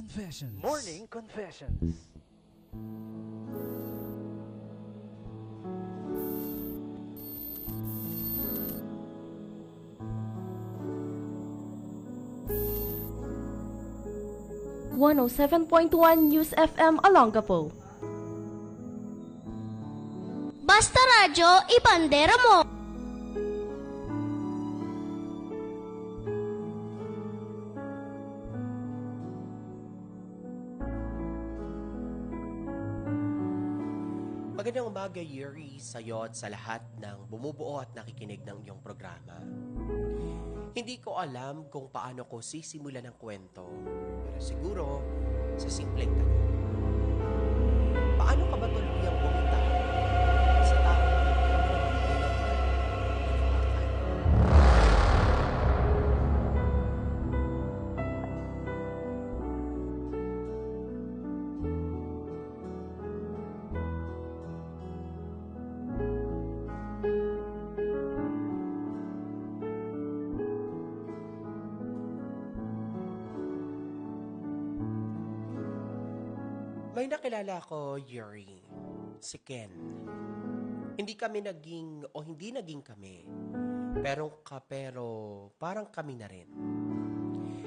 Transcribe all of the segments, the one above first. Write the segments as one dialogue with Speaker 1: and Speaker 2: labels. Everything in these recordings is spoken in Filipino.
Speaker 1: Confessions.
Speaker 2: Morning Confessions.
Speaker 3: One 107.1 News FM Olongapo.
Speaker 4: Basta radyo, ipandera mo!
Speaker 5: Magandang umaga, Yuri, sa'yo at sa lahat ng bumubuo at nakikinig ng iyong programa. Hindi ko alam kung paano ko sisimulan ng kwento, pero siguro sa simpleng tanong. Paano ka ba tuluyang bumitaw sa taong May nakilala ko, Yuri, si Ken. Hindi naging kami. Pero parang kami na rin.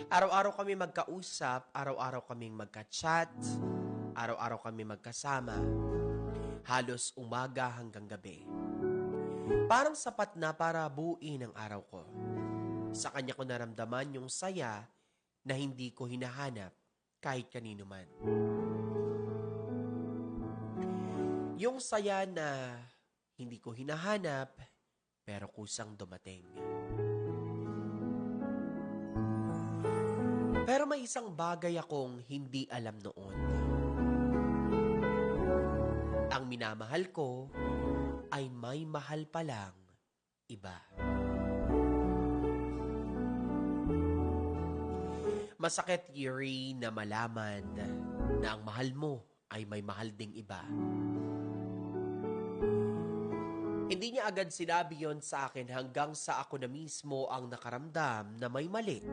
Speaker 5: Araw-araw kami magkausap, araw-araw kaming magka-chat, araw-araw kami magkasama. Halos umaga hanggang gabi. Parang sapat na para buuin ang araw ko. Sa kanya ko naramdaman yung saya na hindi ko hinahanap kahit kanino man. Yung saya na hindi ko hinahanap, pero kusang dumating. Pero may isang bagay akong hindi alam noon. Ang minamahal ko ay may mahal palang iba. Masakit, Yuri, na malaman na ang mahal mo ay may mahal ding iba. Hindi niya agad sinabi yon sa akin hanggang sa ako na mismo ang nakaramdam na may mali.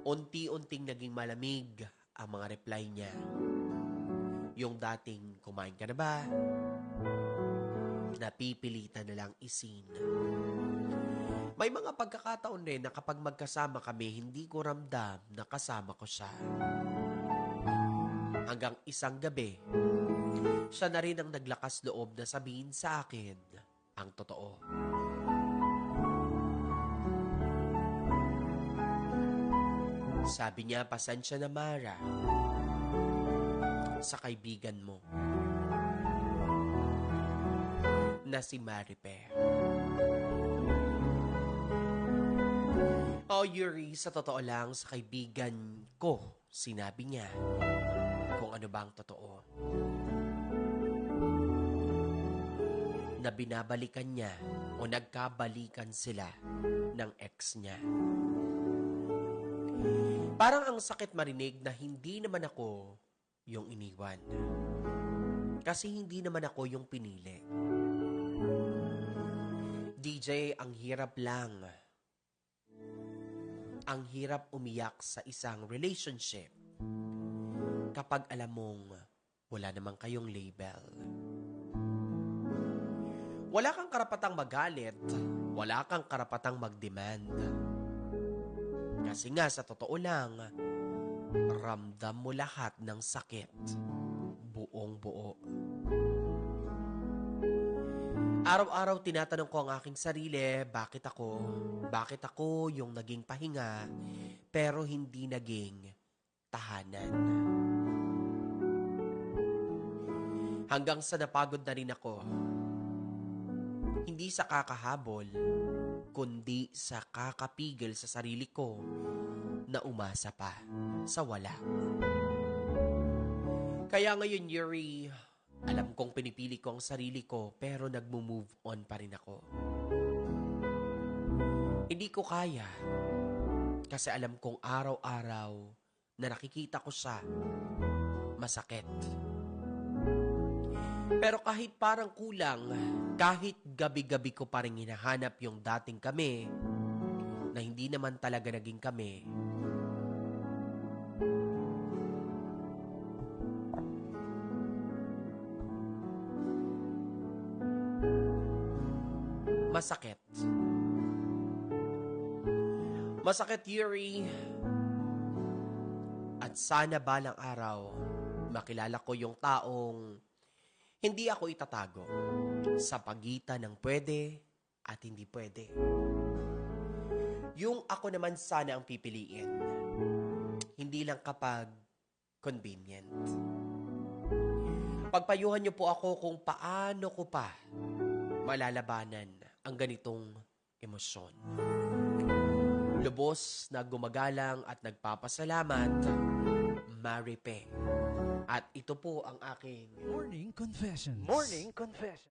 Speaker 5: Unti-unting naging malamig ang mga reply niya. Yung dating kumain ka na ba? Napipilitan na lang isin. May mga pagkakataon rin na kapag magkasama kami, hindi ko ramdam na kasama ko siya. Hanggang isang gabi, siya na rin ang naglakas loob na sabihin sa akin ang totoo. Sabi niya, pasensya na Mara sa kaibigan mo na si Maripe. Oh, Yuri, sa totoo lang, sa kaibigan ko, sinabi niya kung ano ba ang totoo. Na binabalikan niya o nagkabalikan sila ng ex niya. Parang ang sakit marinig na hindi naman ako yung iniwan. Kasi hindi naman ako yung pinili. DJ, ang hirap lang. Ang hirap umiyak sa isang relationship kapag alam mong wala namang kayong label. Wala kang karapatang magalit, wala kang karapatang mag-demand. Kasi nga sa totoo lang, ramdam mo lahat ng sakit, buong buo. Araw-araw tinatanong ko ang aking sarili, bakit ako yung naging pahinga, pero hindi naging tahanan. Hanggang sa napagod na rin ako, hindi sa kakahabol, kundi sa kakapigil sa sarili ko na umasa pa sa wala. Kaya ngayon, Yuri, alam kong pinipili ko ang sarili ko pero nagmo-move on pa rin ako. Hindi ko kaya kasi alam kong araw-araw na nakikita ko siya, masakit. Pero kahit parang kulang, kahit gabi-gabi ko pa rin hinahanap yung dating kami, na hindi naman talaga naging kami, masakit. Masakit, Yuri. At sana balang araw, makilala ko yung taong hindi ako itatago sa pagitan ng pwede at hindi pwede. Yung ako naman sana ang pipiliin. Hindi lang kapag convenient. Pagpayuhan niyo po ako kung paano ko pa malalabanan ang ganitong emosyon. Lubos na gumagalang at nagpapasalamat, Maripe. At ito po ang aking
Speaker 1: Morning Confessions.
Speaker 2: Morning Confession.